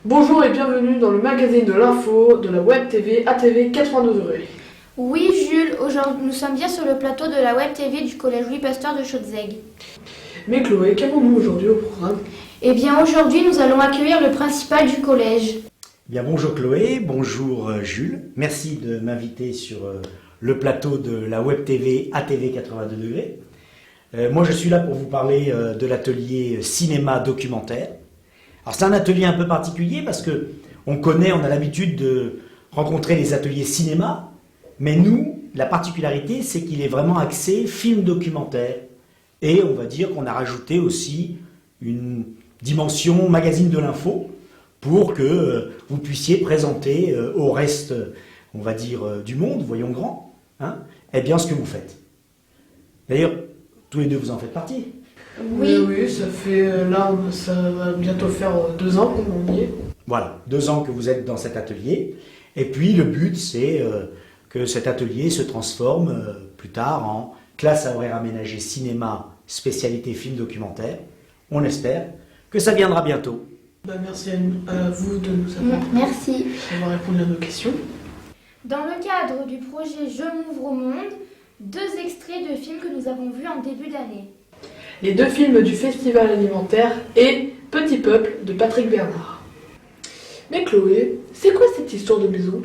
Bonjour et bienvenue dans le magazine de l'info de la Web TV ATV 92°. Oui Jules, aujourd'hui nous sommes bien sur le plateau de la Web TV du collège Louis Pasteur de Chaudzeg. Mais Chloé, qu'avons-nous aujourd'hui au programme? Eh bien aujourd'hui nous allons accueillir le principal du collège. Bien, bonjour Chloé, bonjour Jules. Merci de m'inviter sur le plateau de la Web TV ATV 82°. Moi je suis là pour vous parler de l'atelier cinéma documentaire. Alors c'est un atelier un peu particulier parce que on a l'habitude de rencontrer les ateliers cinéma, mais nous, la particularité c'est qu'il est vraiment axé film documentaire. Et on va dire qu'on a rajouté aussi une dimension magazine de l'info pour que vous puissiez présenter au reste, on va dire, du monde, voyons grand, eh bien ce que vous faites. D'ailleurs, tous les deux vous en faites partie. Oui, ça va bientôt faire 2 ans qu'on y est. Voilà, 2 ans que vous êtes dans cet atelier. Et puis le but, c'est que cet atelier se transforme plus tard en classe à horaire aménagé cinéma, spécialité film documentaire. On espère que ça viendra bientôt. Merci à vous de nous avoir répondu à nos questions. Dans le cadre du projet Je m'ouvre au monde, 2 extraits de films que nous avons vus en début d'année. Les 2 films du Festival alimentaire et Petit Peuple de Patrick Bernard. Mais Chloé, c'est quoi cette histoire de maison?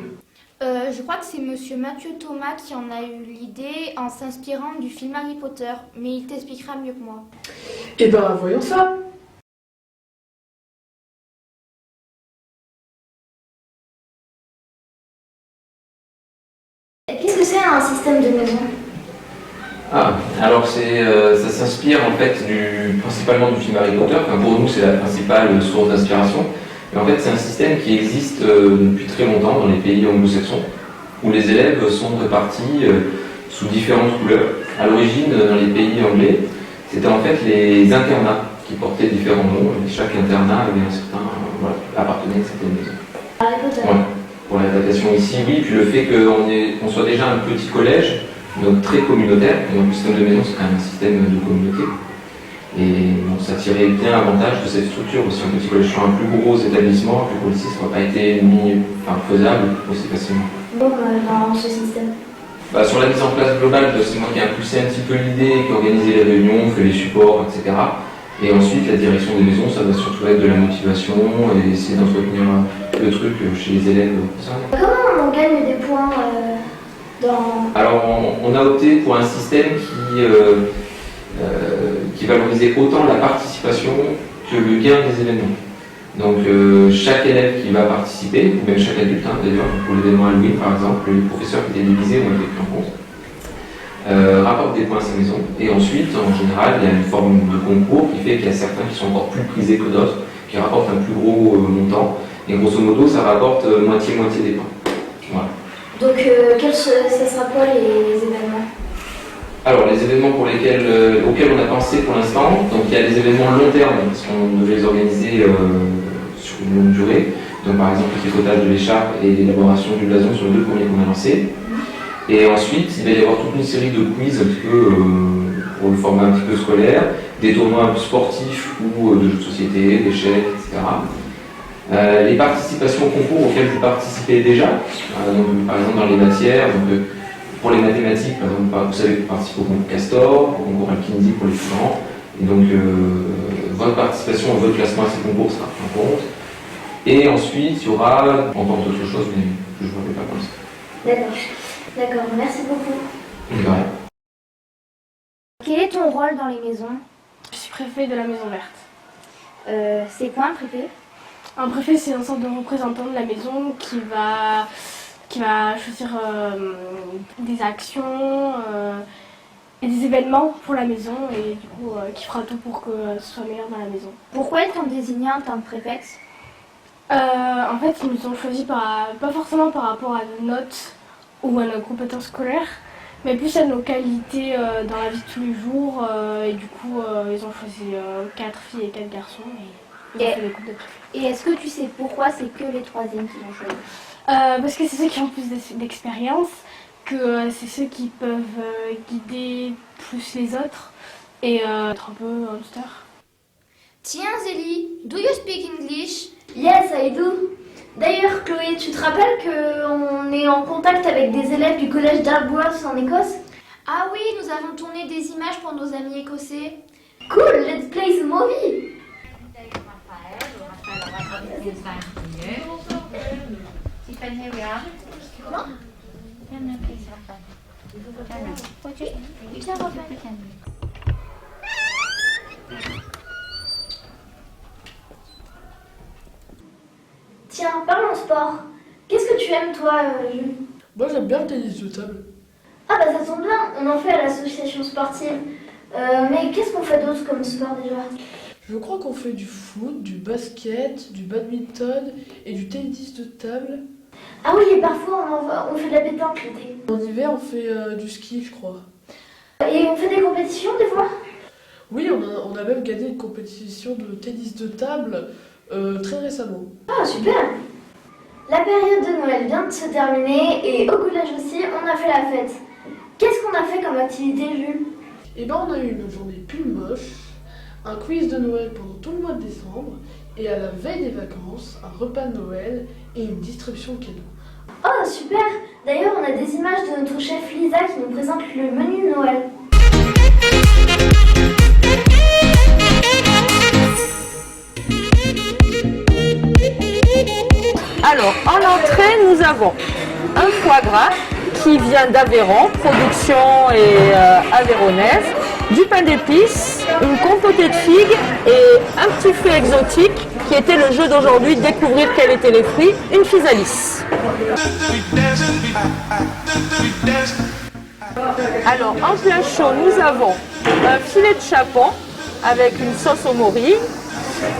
Je crois que c'est monsieur Mathieu Thomas qui en a eu l'idée en s'inspirant du film Harry Potter, mais il t'expliquera mieux que moi. Eh ben, voyons ça. Qu'est-ce que c'est un système de maison? Alors ça s'inspire en fait principalement du film Harry Potter. Enfin, pour nous, c'est la principale source d'inspiration. Et en fait, c'est un système qui existe depuis très longtemps dans les pays anglo-saxons, où les élèves sont répartis sous différentes couleurs. À l'origine, dans les pays anglais, c'était en fait les internats qui portaient différents noms. Et chaque internat avait appartenait à une certaine maison. Harry Potter. Ouais. Pour l'adaptation ici, oui. Puis le fait qu'on soit déjà un petit collège, donc très communautaire, et donc le système de maison c'est quand même un système de communauté. Et bon, ça tirait bien avantage de cette structure aussi. Un petit collège sur un plus gros établissement, un plus gros lycée, ça n'aurait pas été faisable aussi facilement. Dans ce système. Sur la mise en place globale, c'est moi qui ai impulsé un petit peu l'idée, qui a organisé les réunions, fait les supports, etc. Et ensuite, la direction des maisons, ça va surtout être de la motivation et essayer d'entretenir le truc chez les élèves. Comment on gagne des points Alors, on a opté pour un système qui valorisait autant la participation que le gain des événements. Donc, chaque élève qui va participer, ou même chaque adulte, d'ailleurs, pour l'événement Halloween par exemple, les professeurs qui étaient déguisés ont été pris en compte. Rapporte des points à sa maison, et ensuite, en général, il y a une forme de concours qui fait qu'il y a certains qui sont encore plus prisés que d'autres, qui rapportent un plus gros montant, et grosso modo, ça rapporte moitié-moitié des points. Voilà. Donc, ça sera quoi les événements? Alors, les événements auxquels on a pensé pour l'instant, donc il y a des événements long terme, parce qu'on devait les organiser sur une longue durée, donc par exemple le tricotage de l'écharpe et l'élaboration du blason sur les 2 premiers qu'on a lancés. Et ensuite, il va y avoir toute une série de quiz un petit peu pour le format un petit peu scolaire, des tournois un peu sportifs ou de jeux de société, d'échecs, etc. Les participations au concours auxquelles vous participez déjà, donc, par exemple dans les matières, donc, pour les mathématiques, par exemple, vous savez que vous participez au concours Castor, au concours Alkindi pour les plus grands, et donc votre participation, votre classement à ces concours sera pris en compte. Et ensuite, il y aura encore d'autres choses, mais que je ne rappelle pas comme ça. D'accord, merci beaucoup. De rien. Quel est ton rôle dans les maisons? Je suis préfet de la Maison Verte. C'est quoi un préfet? Un préfet, c'est une sorte de représentant de la maison qui va choisir des actions et des événements pour la maison et du coup qui fera tout pour que ce soit meilleur dans la maison. Pourquoi ils t'ont désigné en tant que préfète? En fait, ils nous ont choisi pas forcément par rapport à nos notes ou à nos compétences scolaires, mais plus à nos qualités dans la vie de tous les jours. Et du coup, ils ont choisi 4 filles et 4 garçons et ils ont fait des groupes de préfets. Et est-ce que tu sais pourquoi c'est que les 3e qui l'ont choisi? Parce que c'est ceux qui ont plus d'expérience, que c'est ceux qui peuvent guider plus les autres et être un peu un tuteur. Tiens Zélie, do you speak English? Yes, I d'où? D'ailleurs, Chloé, tu te rappelles qu'on est en contact avec des élèves du collège d'Arbroath en Écosse? Ah oui, nous avons tourné des images pour nos amis écossais. Cool, let's play the movie! Tiens, parlons sport. Qu'est-ce que tu aimes, toi, Jules? Moi j'aime bien le tennis de table. Ah bah ça tombe bien, on en fait à l'association sportive. Mais qu'est-ce qu'on fait d'autre comme sport déjà? Je crois qu'on fait du foot, du basket, du badminton et du tennis de table. Ah oui, et parfois on fait de la pétanque l'été. En hiver on fait du ski je crois. Et on fait des compétitions des fois? Oui, on a même gagné une compétition de tennis de table très récemment. Ah super! La période de Noël vient de se terminer et au collège aussi on a fait la fête. Qu'est-ce qu'on a fait comme activité, Jules? Et ben on a eu une journée pull moche, un quiz de Noël pendant tout le mois de décembre et à la veille des vacances, un repas de Noël et une distribution de cadeaux. Oh super! D'ailleurs on a des images de notre chef Lisa qui nous présente le menu de Noël. Alors, en entrée, nous avons un foie gras qui vient d'Aveyron, production et aveyronnaise, du pain d'épices, une compotée de figues et un petit fruit exotique qui était le jeu d'aujourd'hui, découvrir quels étaient les fruits, une physalis. Alors, en plein chaud, nous avons un filet de chapon avec une sauce au mori,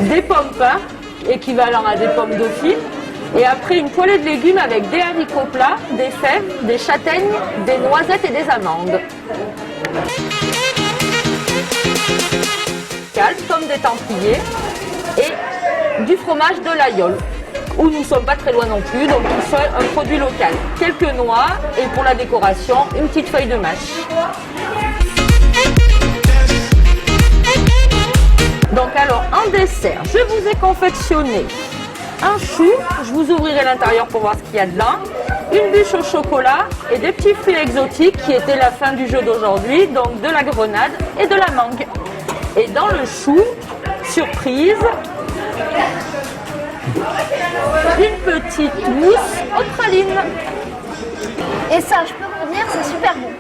des pommes peintes, équivalent à des pommes dauphines, et après une poêlée de légumes avec des haricots plats, des fèves, des châtaignes, des noisettes et des amandes. Comme des templiers et du fromage de l'Aïol, où nous ne sommes pas très loin non plus, donc il faut un produit local. Quelques noix et pour la décoration, une petite feuille de mâche. Donc alors, en dessert, je vous ai confectionné un chou, je vous ouvrirai l'intérieur pour voir ce qu'il y a dedans, une bûche au chocolat et des petits fruits exotiques qui étaient la fin du jeu d'aujourd'hui, donc de la grenade et de la mangue. Et dans le chou, surprise, une petite mousse aux pralines. Et ça, je peux vous dire, c'est super bon.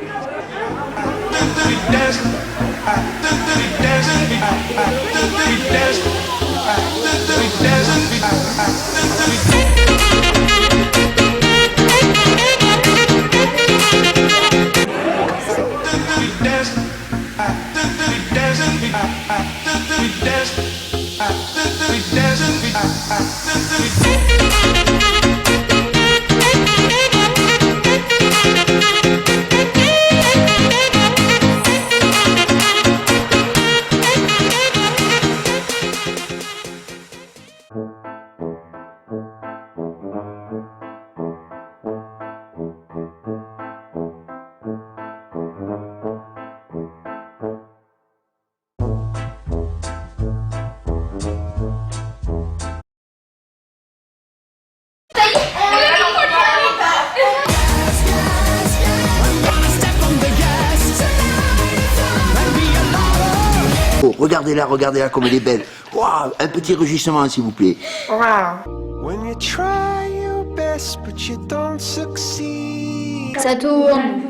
Oh, regardez-la comme elle est belle. Wow, un petit rugissement, s'il vous plaît. When you try your best but you don't succeed. Ça tourne.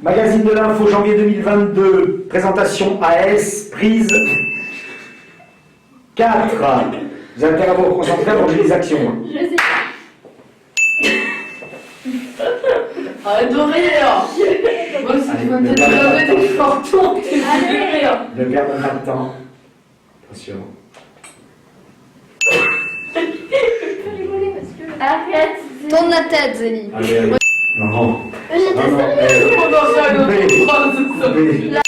Magazine de l'info janvier 2022, présentation AS, prise 4. Vous avez intérêt à vous concentrer avant que j'ai les actions. Arrête de rire. Moi aussi tu vas me faire des fortons, tu fais rire. Ne perdons pas de temps. Attention. Arrête. Tourne la tête, Zélie. Allez, allez. Non. J'étais Non, non, sérieuse. On en fait coupez. le Coupez.